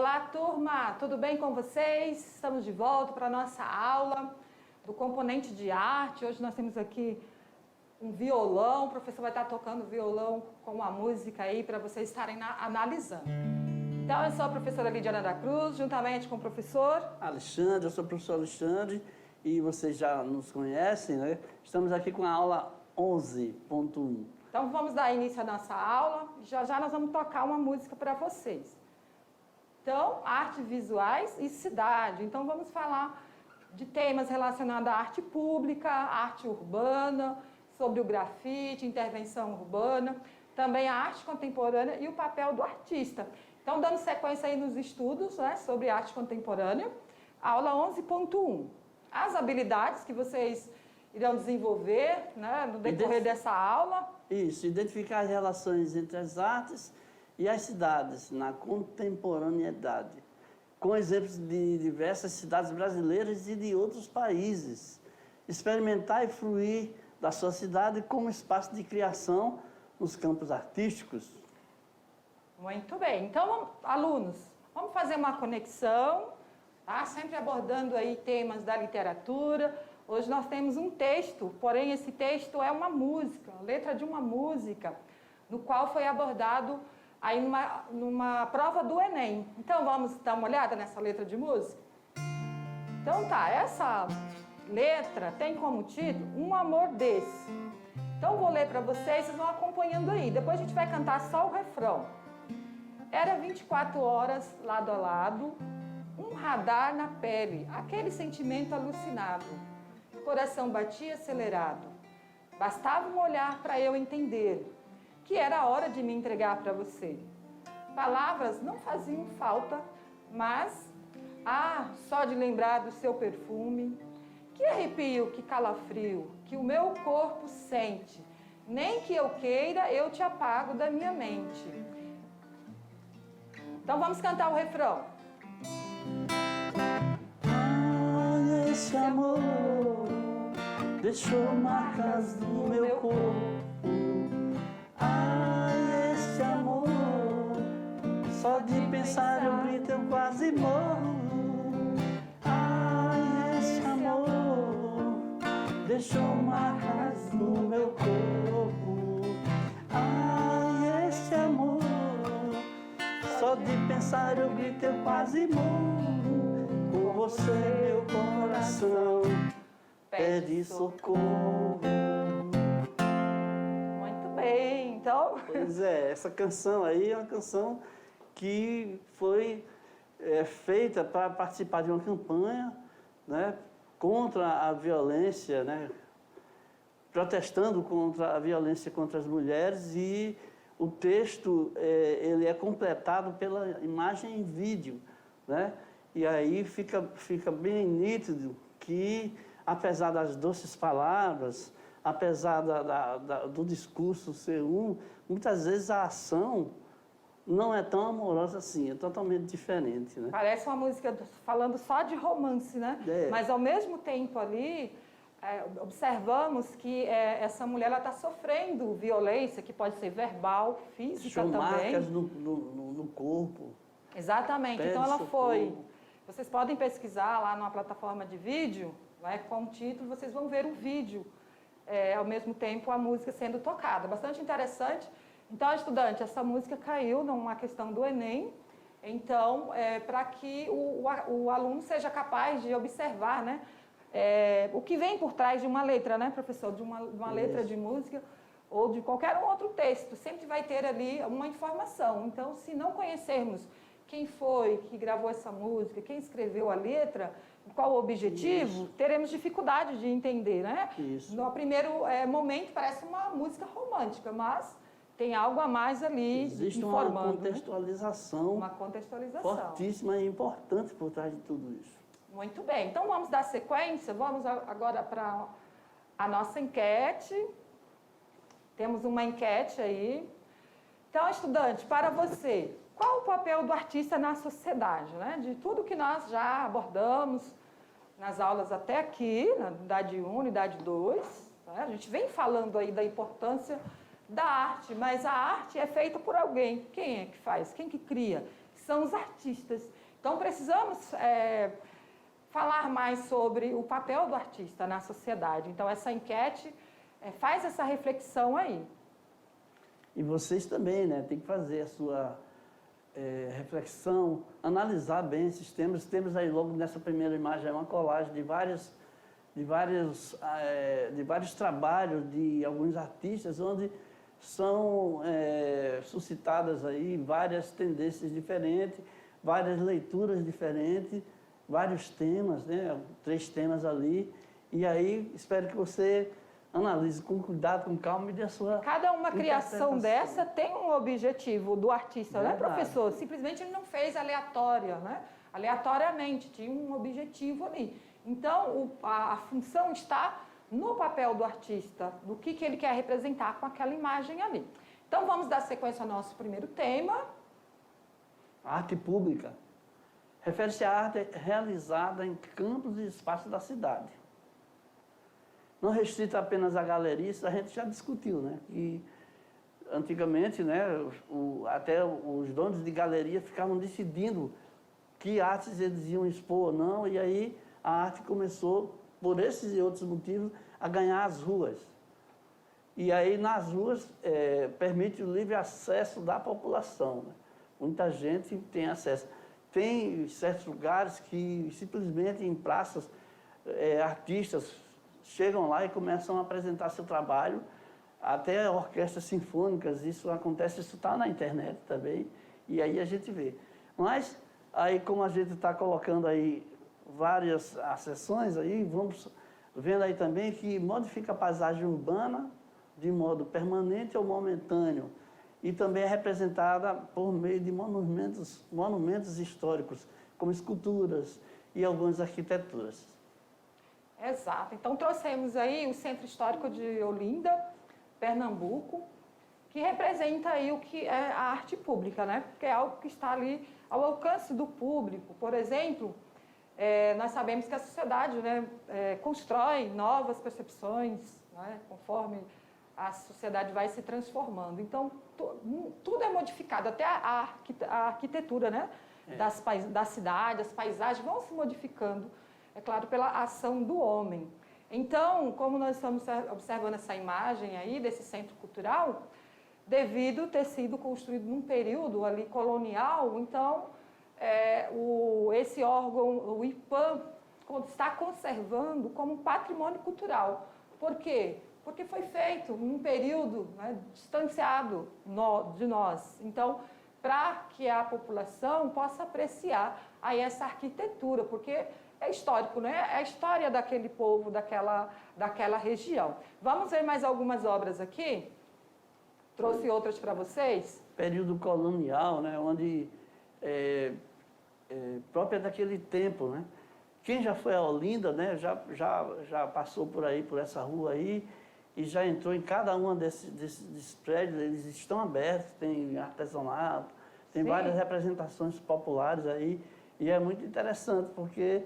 Olá, turma! Tudo bem com vocês? Estamos de volta para a nossa aula do componente de arte. Hoje nós temos aqui um violão. O professor vai estar tocando violão com uma música aí para vocês estarem analisando. Então, eu sou a professora Lidiana da Cruz, juntamente com o professor Alexandre. Eu sou o professor Alexandre e vocês já nos conhecem, né? Estamos aqui com a aula 11.1. Então, vamos dar início à nossa aula. Já já nós vamos tocar uma música para vocês. Então, artes visuais e cidade. Então, vamos falar de temas relacionados à arte pública, arte urbana, sobre o grafite, intervenção urbana, também a arte contemporânea e o papel do artista. Então, dando sequência aí nos estudos, né, sobre arte contemporânea, aula 11.1. As habilidades que vocês irão desenvolver, né, no decorrer dessa aula. Isso, identificar as relações entre as artes e as cidades na contemporaneidade, com exemplos de diversas cidades brasileiras e de outros países. Experimentar e fruir da sua cidade como espaço de criação nos campos artísticos. Muito bem. Então, alunos, vamos fazer uma conexão, tá? Sempre abordando aí temas da literatura. Hoje nós temos um texto, porém esse texto é uma música, a letra de uma música, no qual foi abordado aí numa prova do Enem. Então, vamos dar uma olhada nessa letra de música? Então tá, essa letra tem como título Um Amor Desse. Então, vou ler para vocês vão acompanhando aí. Depois a gente vai cantar só o refrão. Era 24 horas, lado a lado, um radar na pele, aquele sentimento alucinado. O coração batia acelerado. Bastava um olhar para eu entender que era a hora de me entregar para você. Palavras não faziam falta, mas, só de lembrar do seu perfume, que arrepio, que calafrio, que o meu corpo sente, nem que eu queira, eu te apago da minha mente. Então vamos cantar o refrão. Esse amor deixou marcas no meu corpo. Esse amor, só de pensar eu grito, eu quase morro. Esse amor deixou marcas no meu corpo. Esse amor, só de pensar eu grito, eu quase morro. Por você meu coração pede socorro. Muito bem, então... Pois é, essa canção aí é uma canção que foi feita para participar de uma campanha, né, contra a violência, né, protestando contra a violência contra as mulheres, e o texto ele é completado pela imagem em vídeo, né, e aí fica bem nítido que, apesar das doces palavras, apesar do discurso ser muitas vezes a ação não é tão amorosa assim, é totalmente diferente, né? Parece uma música falando só de romance, né? Mas ao mesmo tempo ali, observamos que essa mulher está sofrendo violência, que pode ser verbal, física também. Marcas no corpo. Exatamente, então ela foi... Vocês podem pesquisar lá numa plataforma de vídeo, com o título, vocês vão ver o vídeo, ao mesmo tempo a música sendo tocada. Bastante interessante. Então, estudante, essa música caiu numa questão do Enem, então, para que o aluno seja capaz de observar, né, o que vem por trás de uma letra, né, professor, de uma letra de música ou de qualquer outro texto, sempre vai ter ali uma informação. Então, se não conhecermos quem foi que gravou essa música, quem escreveu a letra, qual o objetivo, teremos dificuldade de entender, né? Isso. No primeiro momento parece uma música romântica, mas tem algo a mais ali existe informando. Uma contextualização, uma contextualização fortíssima e importante por trás de tudo isso. Muito bem, então vamos dar sequência, vamos agora para a nossa enquete. Temos uma enquete aí. Então, estudante, para você, qual o papel do artista na sociedade, né? De tudo que nós já abordamos nas aulas até aqui, na unidade 1, unidade 2, né? A gente vem falando aí da importância da arte, mas a arte é feita por alguém. Quem é que faz? Quem que cria? que são os artistas. Então, precisamos falar mais sobre o papel do artista na sociedade. Então, essa enquete faz essa reflexão aí. E vocês também, né? Tem que fazer a sua reflexão, analisar bem esses temas. Temos aí logo nessa primeira imagem uma colagem de vários trabalhos de alguns artistas, onde são suscitadas aí várias tendências diferentes, várias leituras diferentes, vários temas, né? 3 temas ali. E aí espero que você analise com cuidado, com calma e dê a sua Cada uma criação dessa tem um objetivo do artista, Verdade. né, professor? Simplesmente ele não fez aleatória, né? Aleatoriamente, tinha um objetivo ali. Então, a função está no papel do artista, do que ele quer representar com aquela imagem ali. Então, vamos dar sequência ao nosso primeiro tema. Arte pública. Refere-se à arte realizada em campos e espaços da cidade. Não restrita apenas a galerias, a gente já discutiu, né? E antigamente, né, até os donos de galeria ficavam decidindo que artes eles iam expor ou não, e aí a arte começou, por esses e outros motivos, a ganhar as ruas. E aí nas ruas permite o livre acesso da população, né? Muita gente tem acesso. Tem certos lugares que simplesmente em praças artistas chegam lá e começam a apresentar seu trabalho, até orquestras sinfônicas, isso acontece, isso está na internet também, e aí a gente vê. Mas, aí como a gente está colocando aí várias acessões, aí vamos vendo aí também que modifica a paisagem urbana de modo permanente ou momentâneo, e também é representada por meio de monumentos históricos, como esculturas e algumas arquiteturas. Exato. Então, trouxemos aí o Centro Histórico de Olinda, Pernambuco, que representa aí o que é a arte pública, né? Porque é algo que está ali ao alcance do público. Por exemplo, nós sabemos que a sociedade, né, constrói novas percepções, né, conforme a sociedade vai se transformando. Então, tudo é modificado, até a arquitetura, né, da cidade, as paisagens vão se modificando, é claro, pela ação do homem. Então, como nós estamos observando essa imagem aí desse centro cultural, devido ter sido construído num período ali colonial, então, esse órgão, o IPAM, está conservando como patrimônio cultural. Por quê? Porque foi feito num período, né, distanciado de nós. Então, para que a população possa apreciar aí essa arquitetura, porque é histórico, né? É a história daquele povo, daquela região. Vamos ver mais algumas obras aqui? Trouxe outras para vocês? Período colonial, né? Onde própria daquele tempo, né? Quem já foi a Olinda, né? Já passou por aí, por essa rua aí, e já entrou em cada um desses prédios, eles estão abertos, tem artesanato, tem várias representações populares aí, e é muito interessante, porque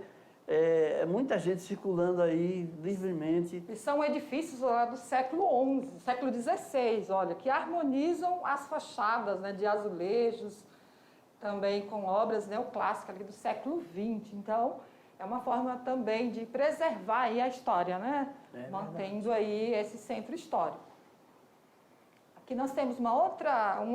muita gente circulando aí livremente. E são edifícios lá do século XI, século XVI, olha, que harmonizam as fachadas, né, de azulejos, também com obras neoclássicas ali do século XX. Então, é uma forma também de preservar aí a história, né? Mantendo aí esse centro histórico. Aqui nós temos um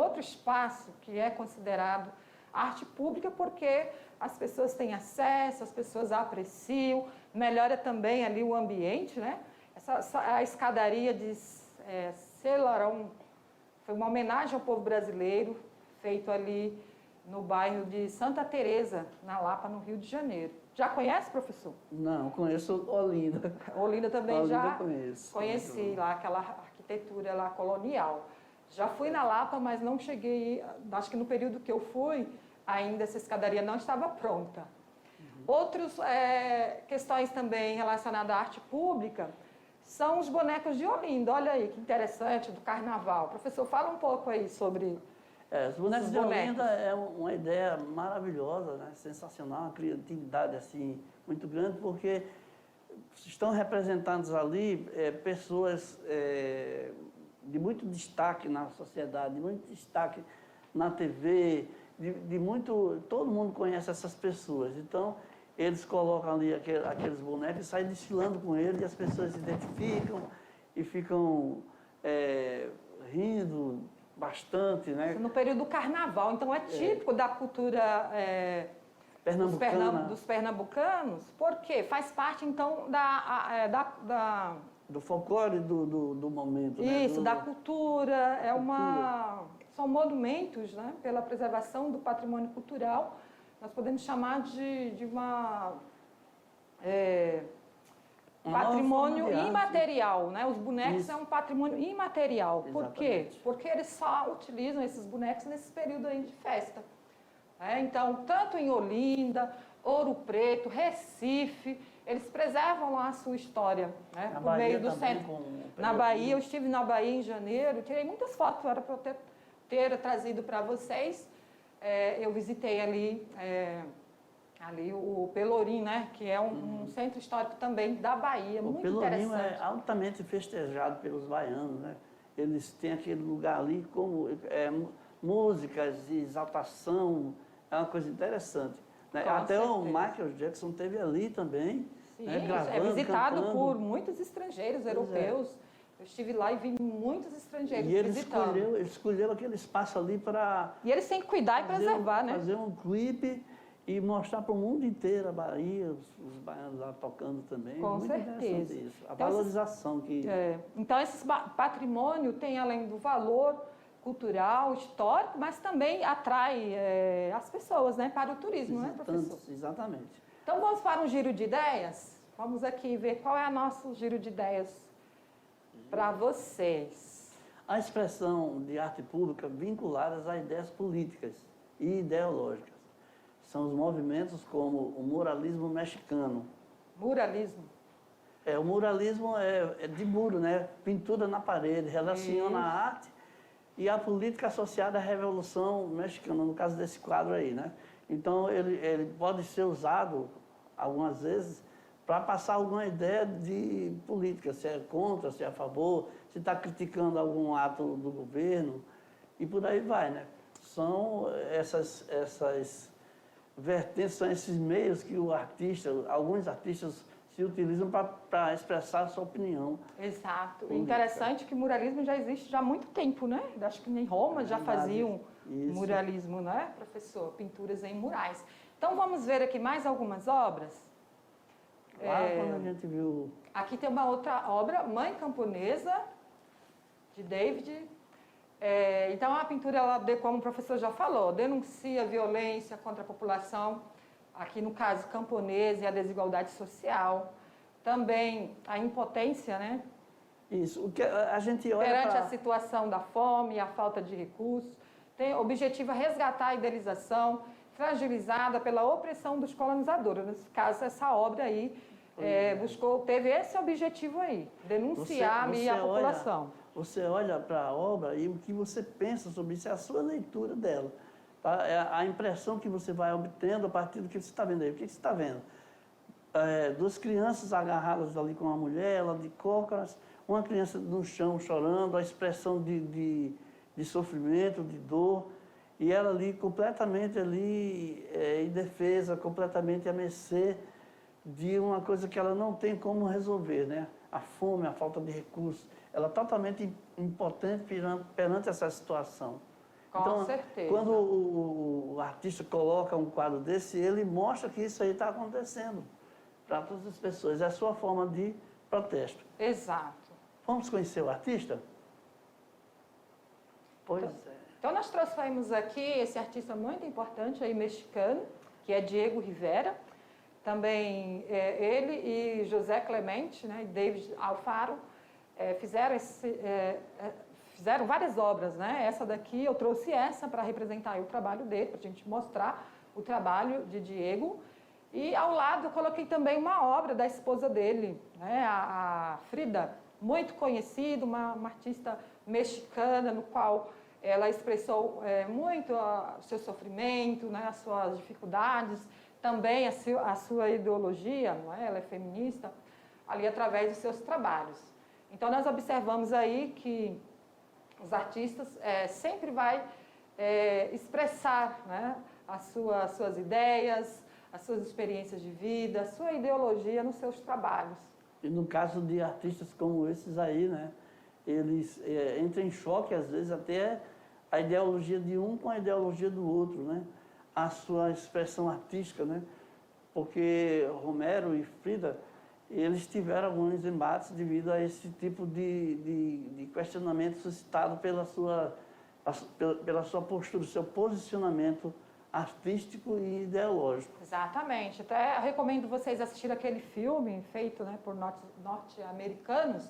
outro espaço que é considerado arte pública porque as pessoas têm acesso, as pessoas apreciam, melhora também ali o ambiente, né? A escadaria de Celarão foi uma homenagem ao povo brasileiro, feito ali no bairro de Santa Teresa, na Lapa, no Rio de Janeiro. Já conhece, professor? Não, conheço Olinda. Olinda também Olinda já conheci lá, aquela arquitetura lá colonial. Já fui na Lapa, mas não cheguei, acho que no período que eu fui, ainda essa escadaria não estava pronta. Outras questões também relacionadas à arte pública são os bonecos de Olinda. Olha aí, que interessante, do carnaval. Professor, fala um pouco aí sobre os bonecos de Olinda é uma ideia maravilhosa, né? Sensacional, uma criatividade assim, muito grande, porque estão representados ali pessoas de muito destaque na sociedade, de muito destaque na TV, todo mundo conhece essas pessoas. Então, eles colocam ali aqueles bonecos e saem desfilando com eles e as pessoas se identificam e ficam rindo bastante, né? No período do carnaval, então é típico da cultura dos pernambucanos, porque faz parte, então, do folclore do momento. Isso, né? da cultura, são monumentos, né, pela preservação do patrimônio cultural, nós podemos chamar de patrimônio imaterial, né? Os bonecos é um patrimônio imaterial. Exatamente. Por quê? Porque eles só utilizam esses bonecos nesse período aí de festa. Então, tanto em Olinda, Ouro Preto, Recife, eles preservam lá a sua história, né? Na Por Bahia meio do também, centro. Na Bahia, eu estive na Bahia em janeiro, tirei muitas fotos, era para eu ter trazido para vocês. Eu visitei ali o Pelourinho, né? Que é um centro histórico também da Bahia, muito interessante. O Pelourinho é altamente festejado pelos baianos, né? Eles têm aquele lugar ali como músicas e exaltação, é uma coisa interessante. Né? Até certeza. O Michael Jackson esteve ali também. Sim, né? Gravando, é visitado cantando. por muitos estrangeiros europeus. Eu estive lá e vi muitos estrangeiros visitando. E ele escolheu aquele espaço ali para... E eles têm que cuidar e preservar, né? Fazer um clipe e mostrar para o mundo inteiro a Bahia, os baianos lá tocando também. Com muito certeza. Interessante isso. A Então, valorização que... Então, esse patrimônio tem, além do valor cultural, histórico, mas também atrai as pessoas, né, para o turismo, né, professor? Exatamente. Então, vamos para um giro de ideias? Vamos aqui ver qual é o nosso giro de ideias para vocês. A expressão de arte pública vinculadas a ideias políticas e ideológicas. São os movimentos como o muralismo mexicano. Muralismo. O muralismo é de muro, né? Pintura na parede, relaciona a arte e a política associada à Revolução Mexicana, no caso desse quadro aí, né? Então, ele pode ser usado, algumas vezes, para passar alguma ideia de política, se é contra, se é a favor, se está criticando algum ato do governo, e por aí vai, né? São essas vertentes, são esses meios que alguns artistas se utilizam para expressar a sua opinião. Exato. Política. Interessante que o muralismo já existe já há muito tempo, né? Acho que em Roma já faziam muralismo, né, professor? Pinturas em murais. Então, vamos ver aqui mais algumas obras. Lá quando a gente viu... Aqui tem uma outra obra, Mãe Camponesa, de David. Então, a pintura, como o professor já falou, denuncia a violência contra a população, aqui no caso camponesa, e a desigualdade social. Também a impotência, né? Isso, o que a gente olha perante a situação da fome e a falta de recursos. Objetiva resgatar a idealização fragilizada pela opressão dos colonizadores. Nesse caso, essa obra aí teve esse objetivo aí, denunciar ali a população. Você olha para a obra e o que você pensa sobre isso é a sua leitura dela. Tá? É a impressão que você vai obtendo a partir do que você está vendo aí. O que você está vendo? Duas crianças agarradas ali com uma mulher, ela de cócoras, uma criança no chão chorando, a expressão de sofrimento, de dor, e ela ali completamente indefesa, completamente à mercê de uma coisa que ela não tem como resolver, né? A fome, a falta de recursos. Ela é totalmente impotente perante essa situação. Com certeza. Quando o artista coloca um quadro desse, ele mostra que isso aí está acontecendo para todas as pessoas. É a sua forma de protesto. Exato. Vamos conhecer o artista? Pois Então, nós trouxemos aqui esse artista muito importante aí, mexicano, que é Diego Rivera. Também ele e José Clemente, né, e David Alfaro, fizeram várias obras, né? Essa daqui, eu trouxe essa para representar o trabalho dele, para a gente mostrar o trabalho de Diego. E ao lado eu coloquei também uma obra da esposa dele, né? A Frida, muito conhecida, uma artista mexicana, no qual ela expressou muito o seu sofrimento, né? As suas dificuldades, também a sua ideologia, não é? Ela é feminista, ali através dos seus trabalhos. Então, nós observamos aí que os artistas sempre vai expressar, né, as suas ideias, as suas experiências de vida, a sua ideologia nos seus trabalhos. E no caso de artistas como esses aí, né, eles entram em choque, às vezes, até a ideologia de um com a ideologia do outro, né? A sua expressão artística, né? Porque Romero e Frida, eles tiveram alguns embates devido a esse tipo de questionamento suscitado pela sua postura, seu posicionamento artístico e ideológico. Exatamente. Até recomendo vocês assistirem aquele filme feito, né, por norte-americanos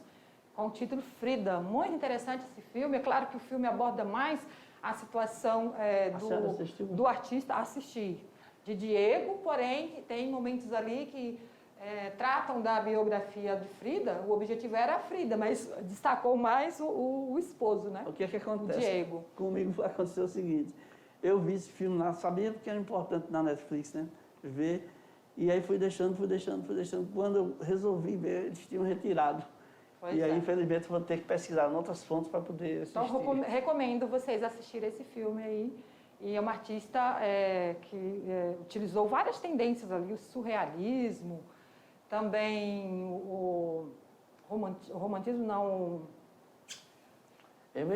com o título Frida. Muito interessante esse filme. É claro que o filme aborda mais a situação do artista a assistir, de Diego, porém tem momentos ali que tratam da biografia de Frida. O objetivo era a Frida, mas destacou mais o esposo, né? O que é que acontece? O Diego. Comigo aconteceu o seguinte: eu vi esse filme lá, sabia que era importante na Netflix, né? Ver. E aí fui deixando. Quando eu resolvi ver, eles tinham retirado. Pois aí, infelizmente, vou ter que pesquisar em outras fontes para poder assistir. Então, recomendo vocês assistirem esse filme aí. E é uma artista que utilizou várias tendências ali, o surrealismo, também o romantismo, não...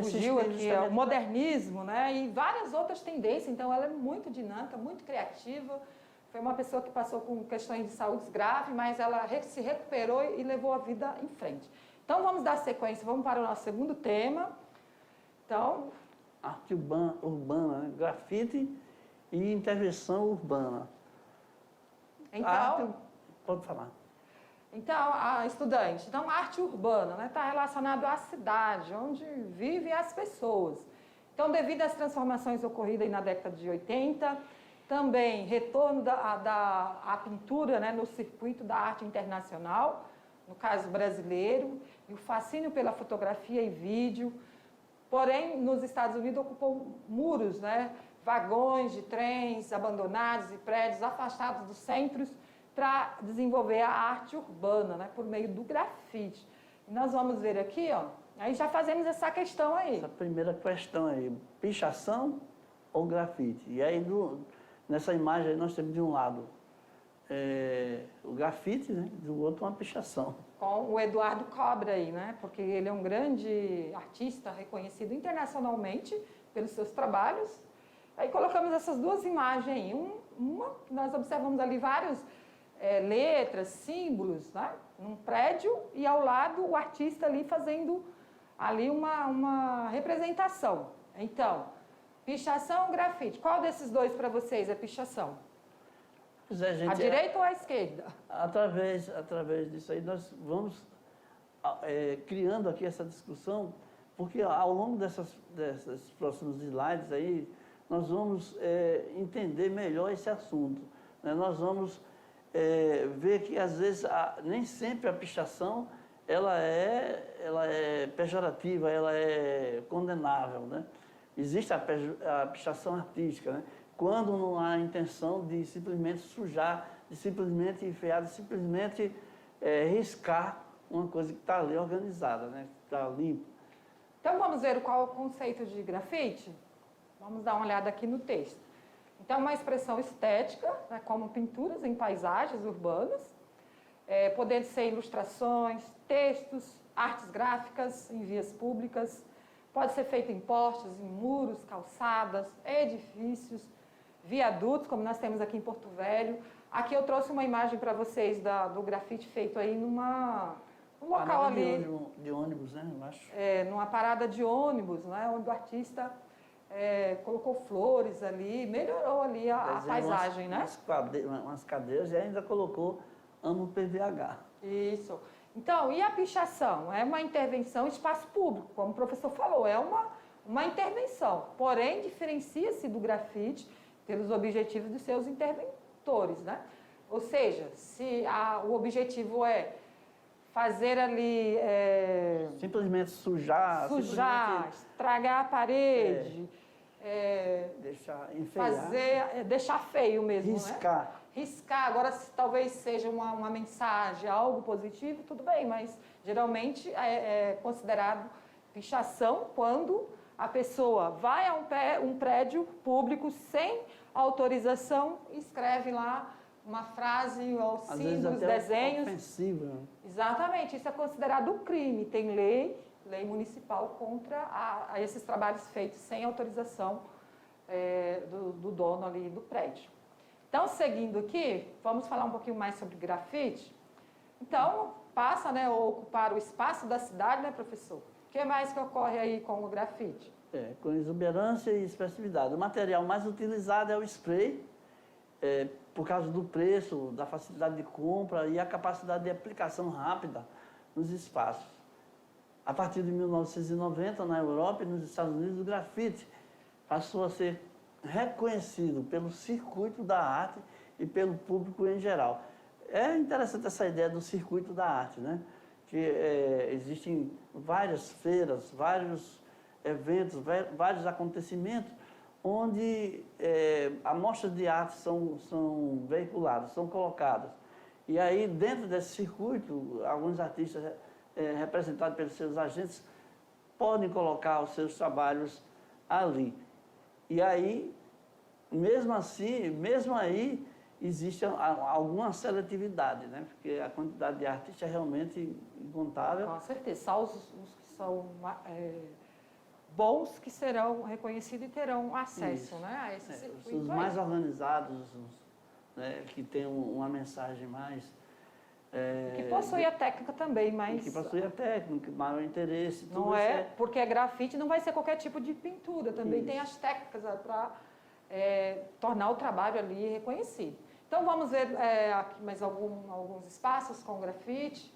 Fugiu aqui, o modernismo, né? E várias outras tendências. Então, ela é muito dinâmica, muito criativa. Foi uma pessoa que passou com questões de saúde graves, mas ela se recuperou e levou a vida em frente. Então, vamos dar sequência, vamos para o nosso segundo tema. Então... Arte urbana, né? Grafite e intervenção urbana. Então... Pode falar. Então, a estudante, então, arte urbana, né, está relacionado à cidade, onde vivem as pessoas. Então, devido às transformações ocorridas aí na década de 80, também retorno à pintura, né, no circuito da arte internacional, no caso brasileiro, e o fascínio pela fotografia e vídeo. Porém, nos Estados Unidos ocupou muros, né, vagões de trens abandonados e prédios afastados dos centros, para desenvolver a arte urbana, né, por meio do grafite. E nós vamos ver aqui, ó, aí já fazemos essa questão aí. Essa primeira questão aí, pichação ou grafite? E aí, nessa imagem aí, nós temos de um lado o grafite, né, do outro uma pichação. Com o Eduardo Cobra aí, né, porque ele é um grande artista reconhecido internacionalmente pelos seus trabalhos. Aí colocamos essas duas imagens aí. Nós observamos ali vários... letras, símbolos, né? Num prédio, e ao lado o artista ali fazendo ali uma representação. Então, pichação ou grafite? Qual desses dois para vocês é pichação? Pois é, gente, a direita ou a esquerda? Através disso aí nós vamos criando aqui essa discussão, porque ao longo desses próximos slides aí, nós vamos entender melhor esse assunto, né? Nós vamos ver que, às vezes, nem sempre a pichação ela é pejorativa, ela é condenável, né? Existe a pichação artística, né? Quando não há intenção de simplesmente sujar, de simplesmente enfiar, de simplesmente riscar uma coisa que está ali organizada, né? Que está limpa. Então, vamos ver qual é o conceito de grafite? Vamos dar uma olhada aqui no texto. Então, uma expressão estética, né, como pinturas em paisagens urbanas, podendo ser ilustrações, textos, artes gráficas em vias públicas, pode ser feito em postes, em muros, calçadas, edifícios, viadutos, como nós temos aqui em Porto Velho. Aqui eu trouxe uma imagem para vocês do grafite feito aí num local ali. De ônibus, né? Eu acho. Numa parada de ônibus, né, onde o artista... colocou flores ali, melhorou ali a paisagem, né? Umas cadeiras e ainda colocou amo PVH. Isso. Então, e a pichação? É uma intervenção em espaço público, como o professor falou, é uma intervenção. Porém, diferencia-se do grafite pelos objetivos dos seus interventores, né? Ou seja, se o objetivo é fazer ali... simplesmente sujar, estragar a parede... deixar feio mesmo, riscar. Né? Riscar. Agora, se talvez seja uma mensagem, algo positivo, tudo bem, mas geralmente é considerado pichação quando a pessoa vai a um prédio público sem autorização e escreve lá uma frase, ou Às vezes símbolos, até desenhos. ofensiva. Exatamente, isso é considerado um crime. Tem lei municipal contra esses trabalhos feitos sem autorização do dono ali do prédio. Então, seguindo aqui, vamos falar um pouquinho mais sobre grafite. Então, passa, né, a ocupar o espaço da cidade, né, professor? O que mais que ocorre aí com o grafite? Com exuberância e expressividade. O material mais utilizado é o spray, por causa do preço, da facilidade de compra e a capacidade de aplicação rápida nos espaços. A partir de 1990, na Europa e nos Estados Unidos, o grafite passou a ser reconhecido pelo circuito da arte e pelo público em geral. É interessante essa ideia do circuito da arte, né? Que existem várias feiras, vários eventos, vários acontecimentos onde amostras de arte são veiculadas, são colocadas. E aí, dentro desse circuito, alguns artistas representados pelos seus agentes podem colocar os seus trabalhos ali. E aí, mesmo assim, mesmo aí, existe alguma seletividade, né? Porque a quantidade de artistas é realmente incontável. Com certeza, só os que são bons que serão reconhecidos e terão acesso, né, a esse circuito. Os mais organizados, né, que têm uma mensagem mais... que possui a técnica também, mas... Que possui a técnica, maior interesse. Tudo não porque é grafite, não vai ser qualquer tipo de pintura, também isso. Tem as técnicas para tornar o trabalho ali reconhecido. Então, vamos ver aqui mais alguns espaços com grafite.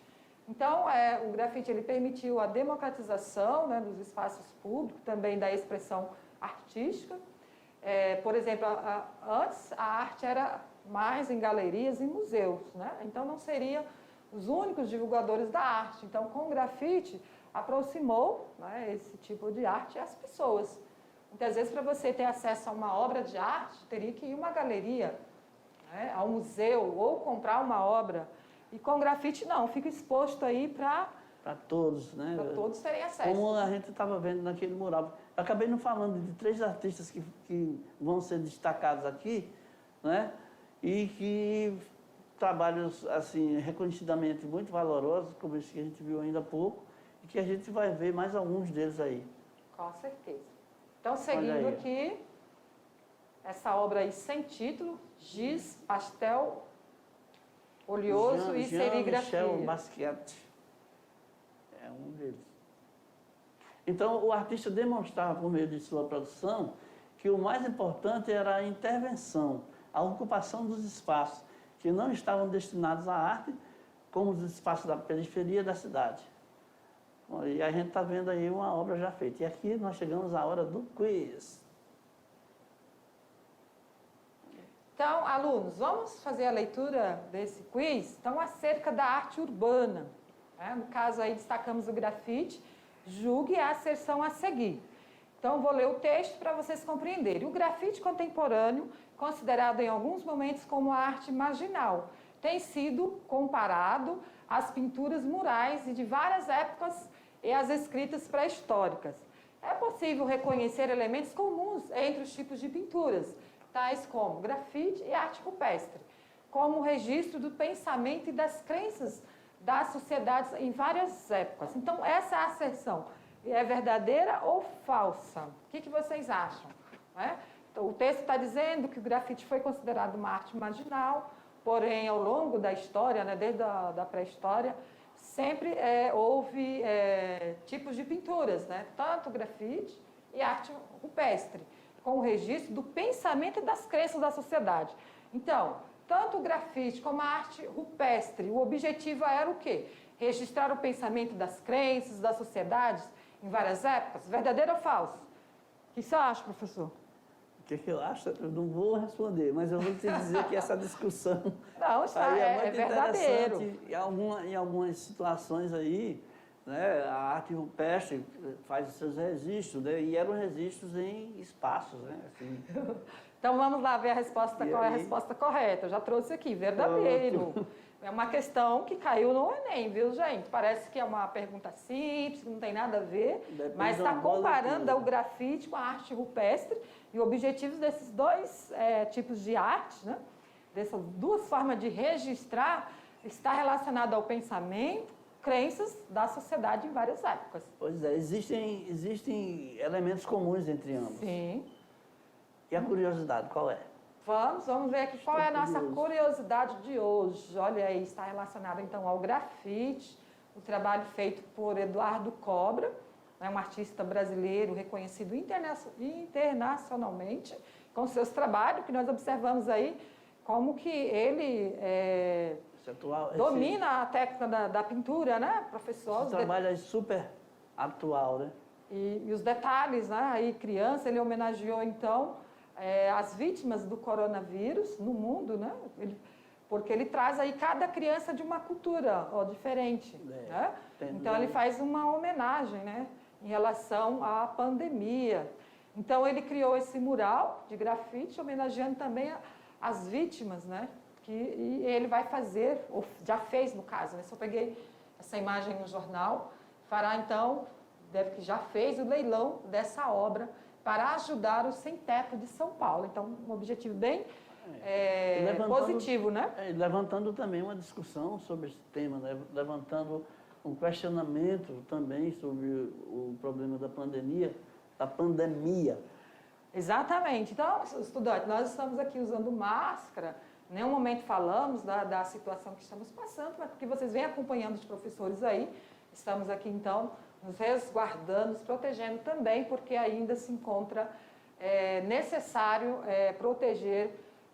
Então, o grafite ele permitiu a democratização, né, dos espaços públicos, também da expressão artística. Por exemplo, antes a arte era mais em galerias e museus, né? Então não seriam os únicos divulgadores da arte. Então, com o grafite, aproximou, né, esse tipo de arte às pessoas. Muitas vezes, para você ter acesso a uma obra de arte, teria que ir a uma galeria, né, a um museu, ou comprar uma obra. E com grafite, não, fica exposto aí para todos, né? Para todos terem acesso. Como a gente estava vendo naquele mural. Eu acabei não falando de 3 artistas que vão ser destacados aqui, né? E que trabalhos, assim, reconhecidamente muito valorosos, como esse que a gente viu ainda há pouco, e que a gente vai ver mais alguns deles aí. Com certeza. Então, seguindo aqui, essa obra aí sem título, giz, pastel, oleoso e serigrafia. Jean-Michel Basquiat é um deles. Então, o artista demonstrava, por meio de sua produção, que o mais importante era a intervenção, a ocupação dos espaços que não estavam destinados à arte, como os espaços da periferia da cidade. E a gente está vendo aí uma obra já feita. E aqui nós chegamos à hora do quiz. Então, alunos, vamos fazer a leitura desse quiz? Então, acerca da arte urbana. Né? No caso aí, destacamos o grafite. Julgue a asserção a seguir. Então, vou ler o texto para vocês compreenderem. O grafite contemporâneo, considerado em alguns momentos como a arte marginal, tem sido comparado às pinturas murais de várias épocas e às escritas pré-históricas. É possível reconhecer elementos comuns entre os tipos de pinturas, tais como grafite e arte rupestre, como o registro do pensamento e das crenças das sociedades em várias épocas. Então, essa asserção é verdadeira ou falsa? O que vocês acham? Então, o texto está dizendo que o grafite foi considerado uma arte marginal, porém, ao longo da história, né, desde a pré-história, sempre houve tipos de pinturas, né, tanto grafite e arte rupestre, com o registro do pensamento e das crenças da sociedade. Então, tanto o grafite como a arte rupestre, o objetivo era o quê? Registrar o pensamento das crenças, das sociedades em várias épocas? Verdadeiro ou falso? O que você acha, professor? O que eu acho? Eu não vou responder, mas eu vou te dizer que essa discussão não, está, aí é muito verdadeiro. interessante. Em algumas situações aí, né, a arte rupestre faz os seus registros, né, e eram registros em espaços, né, assim. Então vamos lá ver a resposta, E qual é a aí? resposta correta. Eu já trouxe aqui, verdadeiro. É uma questão que caiu no Enem, viu, gente? Parece que é uma pergunta simples, que não tem nada a ver, Depende mas de está uma boa comparando leitura. o grafite com a arte rupestre e objetivos desses dois tipos de arte, né? Dessas duas formas de registrar, está relacionado ao pensamento, crenças da sociedade em várias épocas. Pois é, existem elementos comuns entre ambos. Sim. E a curiosidade, qual é? Vamos ver aqui qual é a nossa curioso. curiosidade de hoje. Olha aí, está relacionado então ao grafite, o trabalho feito por Eduardo Cobra, né, um artista brasileiro reconhecido internacionalmente com seus trabalhos, que nós observamos aí como que ele domina a técnica da pintura, né, professor? Esse trabalho é super atual, né? E os detalhes, né? Aí, criança, ele homenageou, então, as vítimas do coronavírus no mundo, né? Porque ele traz aí cada criança de uma cultura diferente, né? Então, ele faz uma homenagem, né? Em relação à pandemia. Então, ele criou esse mural de grafite, homenageando também as vítimas, né? E ele vai fazer, ou já fez no caso, né? Só peguei essa imagem no jornal, fará, então... deve que já fez o leilão dessa obra para ajudar o sem-teto de São Paulo. Então, um objetivo bem positivo, né? Levantando também uma discussão sobre esse tema, né? Levantando um questionamento também sobre o problema da pandemia. Exatamente. Então, estudantes, nós estamos aqui usando máscara, em nenhum momento falamos da situação que estamos passando, mas porque vocês vêm acompanhando os professores aí, estamos aqui, então, nos resguardando, nos protegendo também, porque ainda se encontra necessário proteger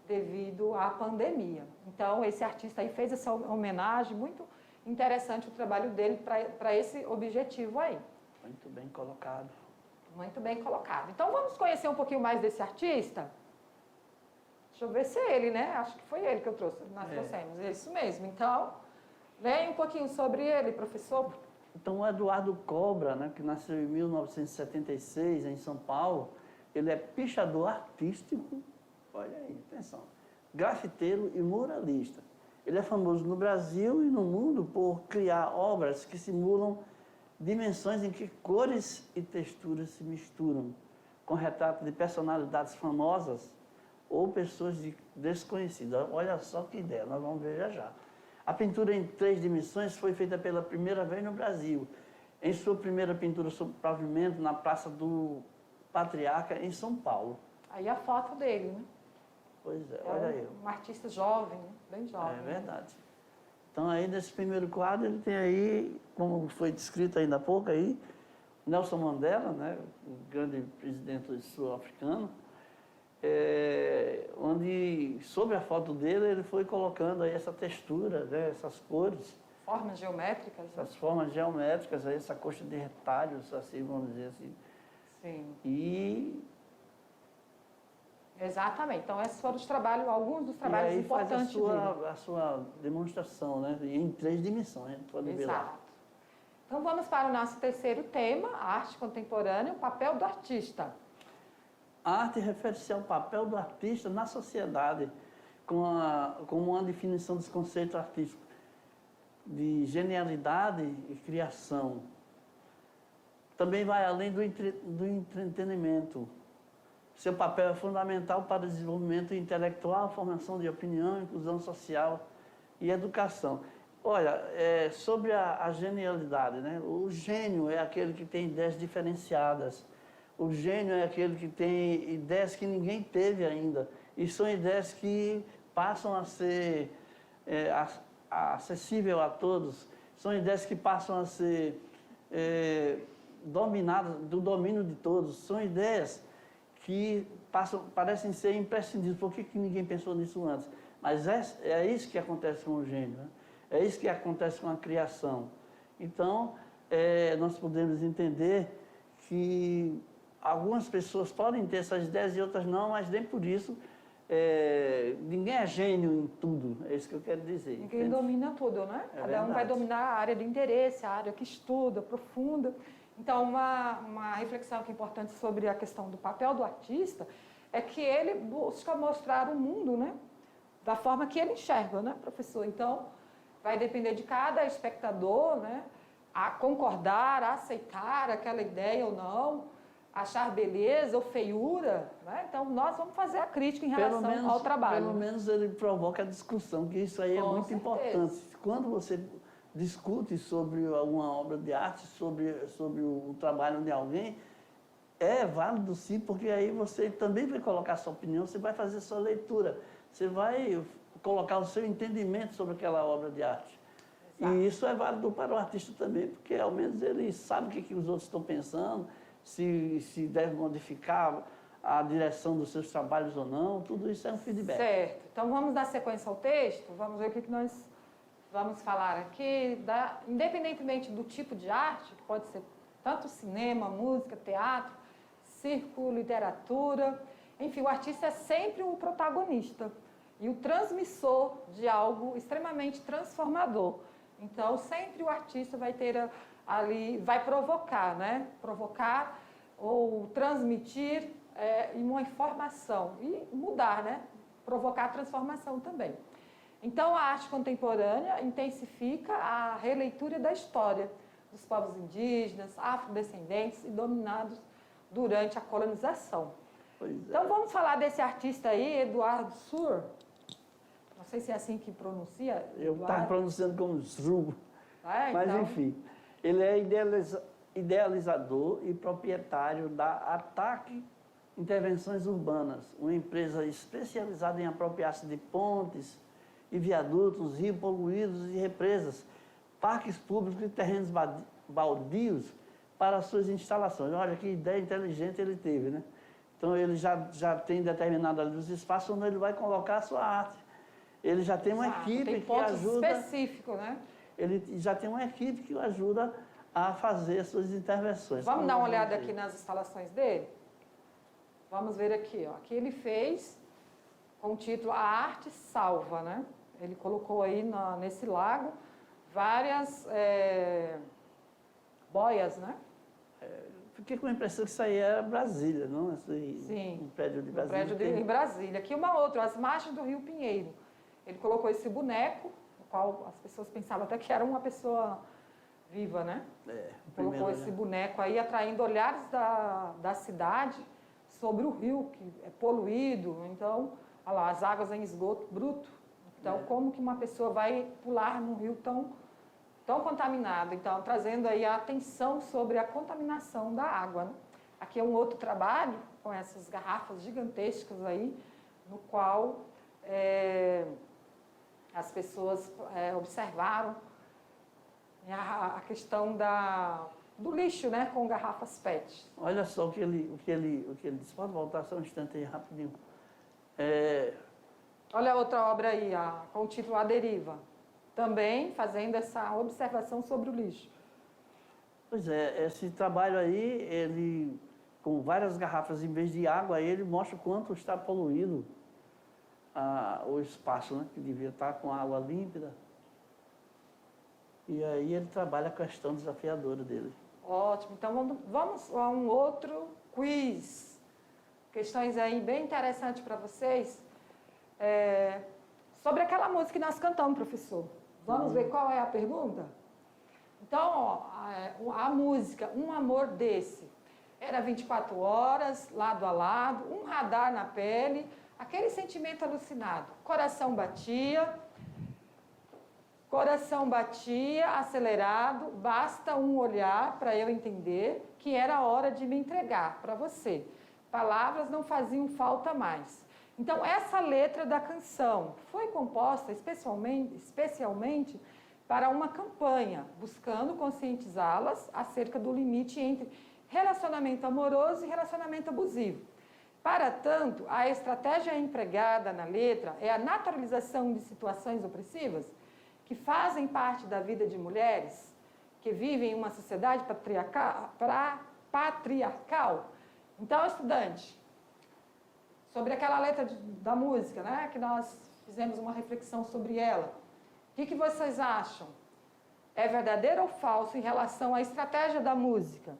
devido à pandemia. Então, esse artista aí fez essa homenagem, muito interessante o trabalho dele para esse objetivo aí. Muito bem colocado. Muito bem colocado. Então, vamos conhecer um pouquinho mais desse artista? Deixa eu ver se é ele, né? Acho que foi ele que nós trouxemos. É isso mesmo. Então, leia um pouquinho sobre ele, professor. Então, o Eduardo Cobra, né, que nasceu em 1976 em São Paulo, ele é pichador artístico, olha aí, atenção, grafiteiro e muralista. Ele é famoso no Brasil e no mundo por criar obras que simulam dimensões em que cores e texturas se misturam, com retratos de personalidades famosas ou pessoas desconhecidas. Olha só que ideia, nós vamos ver já já. A pintura em 3 dimensões foi feita pela primeira vez no Brasil, em sua primeira pintura sobre pavimento na Praça do Patriarca, em São Paulo. Aí a foto dele, né? Pois é, olha aí. Um artista jovem, né? Bem jovem. É verdade. Então, aí, nesse primeiro quadro, ele tem aí, como foi descrito ainda há pouco aí, Nelson Mandela, né, o grande presidente sul-africano, onde, sobre a foto dele, ele foi colocando aí essa textura, né, essas cores. Formas geométricas. Essas formas geométricas, aí, essa coxa de retalhos, assim, vamos dizer assim. Sim. E... Exatamente. Então, esses foram alguns dos trabalhos e aí importantes dele. faz a sua demonstração, né, em 3 dimensões, pode ver lá. Exato. Então, vamos para o nosso terceiro tema, a arte contemporânea, o papel do artista. A arte refere-se ao papel do artista na sociedade, como uma definição dos conceitos artísticos de genialidade e criação. Também vai além do entretenimento. Seu papel é fundamental para o desenvolvimento intelectual, formação de opinião, inclusão social e educação. Olha, sobre a genialidade, né? O gênio é aquele que tem ideias diferenciadas. O gênio é aquele que tem ideias que ninguém teve ainda. E são ideias que passam a ser acessível a todos. São ideias que passam a ser dominadas, do domínio de todos. São ideias que parecem ser imprescindíveis. Por que ninguém pensou nisso antes? Mas é isso que acontece com o gênio, né? É isso que acontece com a criação. Então, nós podemos entender que algumas pessoas podem ter essas ideias e outras não, mas nem por isso ninguém é gênio em tudo, é isso que eu quero dizer. Ninguém domina tudo, né? É Cada um vai verdade. dominar a área de interesse, a área que estuda, aprofunda. Então, uma reflexão que é importante sobre a questão do papel do artista é que ele busca mostrar o mundo, né? Da forma que ele enxerga, né, professor? Então, vai depender de cada espectador, né? A concordar, a aceitar aquela ideia ou não, achar beleza ou feiura, né? Então, nós vamos fazer a crítica em relação ao trabalho. Pelo menos ele provoca a discussão, que isso aí é Com muito certeza. importante. Quando você discute sobre alguma obra de arte, sobre o trabalho de alguém, é válido sim, porque aí você também vai colocar a sua opinião, você vai fazer a sua leitura, você vai colocar o seu entendimento sobre aquela obra de arte. Exato. E isso é válido para o artista também, porque ao menos ele sabe o que os outros estão pensando, se deve modificar a direção dos seus trabalhos ou não, tudo isso é um feedback. Certo. Então, vamos dar sequência ao texto, vamos ver o que nós vamos falar aqui. Independentemente do tipo de arte, que pode ser tanto cinema, música, teatro, circo, literatura, enfim, o artista é sempre o protagonista e o transmissor de algo extremamente transformador. Então, sempre o artista vai ter ali, vai provocar, né? Provocar ou transmitir uma informação e mudar, né? Provocar transformação também. Então, a arte contemporânea intensifica a releitura da história dos povos indígenas, afrodescendentes e dominados durante a colonização. Então, vamos falar desse artista aí, Eduardo Suhr. Não sei se é assim que pronuncia. Eu estava pronunciando como Zrugo, mas então, enfim. Ele é idealizador e proprietário da Ataque Intervenções Urbanas, uma empresa especializada em apropriar-se de pontes e viadutos, rios poluídos e represas, parques públicos e terrenos baldios para suas instalações. Olha que ideia inteligente ele teve, né? Então ele já tem determinado ali os espaços onde ele vai colocar a sua arte. Ele já tem uma equipe que ajuda... específico, né? Ele já tem uma equipe que o ajuda a fazer as suas intervenções. Vamos dar uma olhada aqui nas instalações dele? Vamos ver aqui, ó. Aqui ele fez com o título A Arte Salva, né? Ele colocou aí nesse lago várias boias, né? Fiquei com a impressão que isso aí era Brasília, não? Sim, um prédio de Brasília. Um prédio em Brasília. Aqui uma outra, as margens do Rio Pinheiro. Ele colocou esse boneco, no qual as pessoas pensavam até que era uma pessoa viva, né? Colocou esse boneco aí, atraindo olhares da cidade sobre o rio, que é poluído. Então, olha lá, as águas em esgoto bruto. Então, como que uma pessoa vai pular num rio tão contaminado? Então, trazendo aí a atenção sobre a contaminação da água, né? Aqui é um outro trabalho, com essas garrafas gigantescas aí, no qual as pessoas observaram a questão do lixo, né, com garrafas PET. Olha só o que ele disse. Pode voltar só um instante aí, rapidinho. Olha a outra obra aí, com o título A Deriva. Também fazendo essa observação sobre o lixo. Pois é, esse trabalho aí, ele, com várias garrafas em vez de água, ele mostra o quanto está poluído o espaço, né, que devia estar com água límpida. E aí ele trabalha a questão desafiadora dele. Ótimo. Então, vamos a um outro quiz. Questões aí bem interessantes para vocês. Sobre aquela música que nós cantamos, professor. Vamos ver qual é a pergunta? Então, ó, a música Um Amor Desse era 24 horas, lado a lado, um radar na pele, aquele sentimento alucinado. Coração batia, acelerado, basta um olhar para eu entender que era hora de me entregar para você. Palavras não faziam falta mais. Então, essa letra da canção foi composta especialmente para uma campanha, buscando conscientizá-las acerca do limite entre relacionamento amoroso e relacionamento abusivo. Para tanto, a estratégia empregada na letra é a naturalização de situações opressivas que fazem parte da vida de mulheres que vivem em uma sociedade patriarcal. Então, estudante, sobre aquela letra da música, né? Que nós fizemos uma reflexão sobre ela. O que vocês acham? É verdadeiro ou falso em relação à estratégia da música?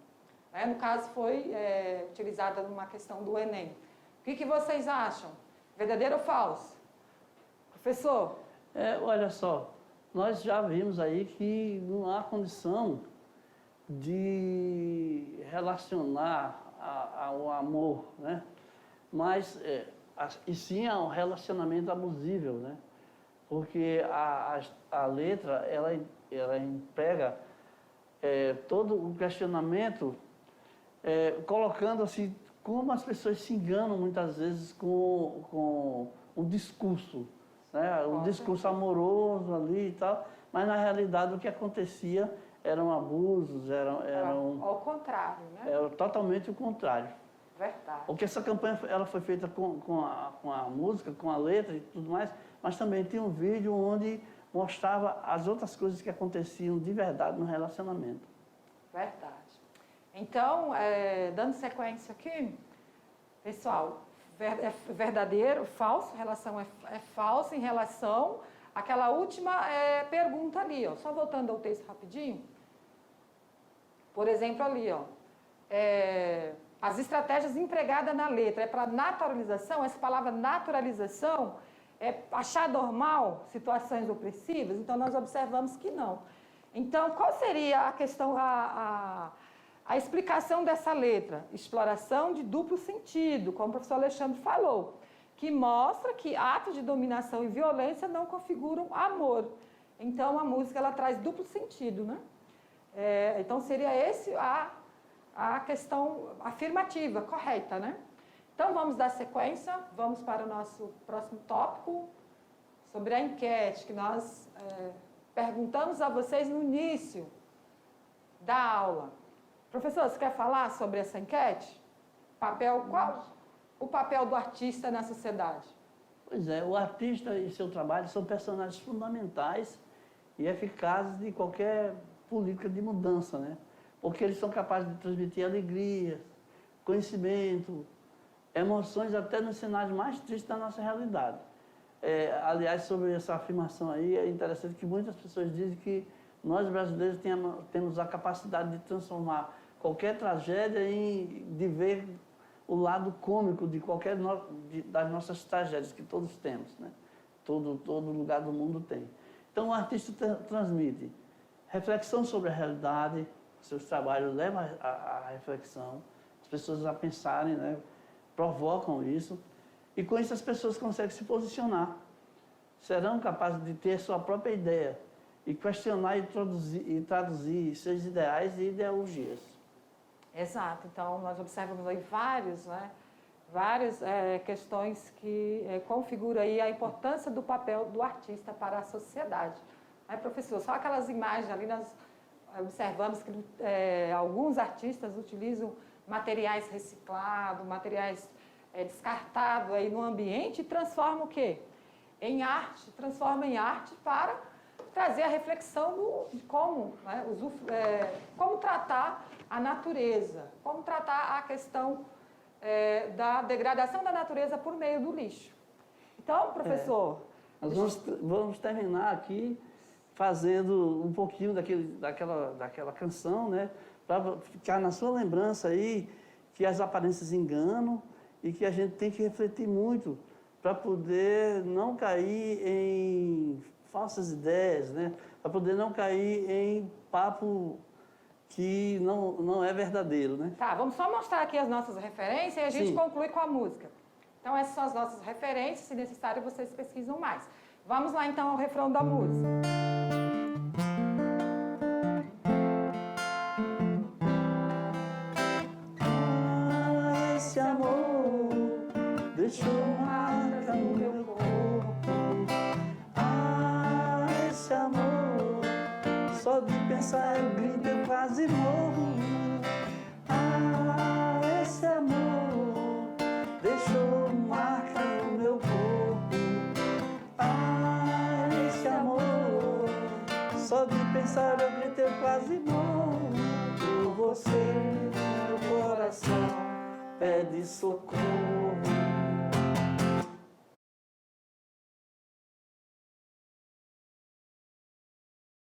No caso, foi utilizada numa questão do Enem. O que vocês acham? Verdadeiro ou falso? Professor? Olha só, nós já vimos aí que não há condição de relacionar ao amor, né? Mas, e sim ao relacionamento abusível, né? Porque a letra, ela emprega todo o questionamento, colocando assim, como as pessoas se enganam muitas vezes com o discurso, né? Um discurso amoroso ali e tal, mas na realidade o que acontecia eram abusos, eram ao contrário, né? Era totalmente o contrário. Verdade. Porque essa campanha ela foi feita com a música, com a letra e tudo mais, mas também tinha um vídeo onde mostrava as outras coisas que aconteciam de verdade no relacionamento. Verdade. Então, dando sequência aqui, pessoal, verdadeiro, falso, relação é falso em relação àquela última pergunta ali, ó. Só voltando ao texto rapidinho. Por exemplo, ali, ó. As estratégias empregadas na letra é para naturalização, essa palavra naturalização é achar normal situações opressivas, então nós observamos que não. Então, qual seria a questão, a explicação dessa letra? Exploração de duplo sentido, como o professor Alexandre falou, que mostra que atos de dominação e violência não configuram amor. Então, a música ela traz duplo sentido, né? Então, seria esse a questão afirmativa, correta, né? Então, vamos dar sequência, vamos para o nosso próximo tópico, sobre a enquete que nós perguntamos a vocês no início da aula. Professor, você quer falar sobre essa enquete? Qual o papel do artista na sociedade? Pois é, o artista e seu trabalho são personagens fundamentais e eficazes de qualquer política de mudança, né? Porque eles são capazes de transmitir alegria, conhecimento, emoções até nos cenários mais tristes da nossa realidade. Aliás, sobre essa afirmação aí, é interessante que muitas pessoas dizem que nós brasileiros temos a capacidade de transformar qualquer tragédia de ver o lado cômico de qualquer das nossas tragédias que todos temos, né? Todo lugar do mundo tem. Então, o artista transmite reflexão sobre a realidade, seus trabalhos levam à reflexão, as pessoas a pensarem, né? Provocam isso, e com isso as pessoas conseguem se posicionar. Serão capazes de ter sua própria ideia e questionar e traduzir seus ideais e ideologias. Exato. Então, nós observamos aí várias questões que configuram aí a importância do papel do artista para a sociedade. Professor, só aquelas imagens ali, nós observamos que alguns artistas utilizam materiais reciclados, materiais descartados aí no ambiente e transformam o quê? Em arte, transforma em arte para trazer a reflexão de como, né, como tratar a natureza, como tratar a questão da degradação da natureza por meio do lixo. Então, professor... Nós vamos terminar aqui fazendo um pouquinho daquela canção, né, para ficar na sua lembrança aí que as aparências enganam e que a gente tem que refletir muito para poder não cair em falsas ideias, né, para poder não cair em papo que não é verdadeiro, né? Tá, vamos só mostrar aqui as nossas referências e a gente Sim. conclui com a música. Então, essas são as nossas referências, se necessário, vocês pesquisam mais. Vamos lá, então, ao refrão da música. Esse amor deixou marca no meu corpo. Esse amor, só de pensar eu grito, eu quase morro. Esse amor deixou marca no meu corpo. Esse amor, só de pensar eu grito, eu quase morro. Por você, meu coração pede socorro.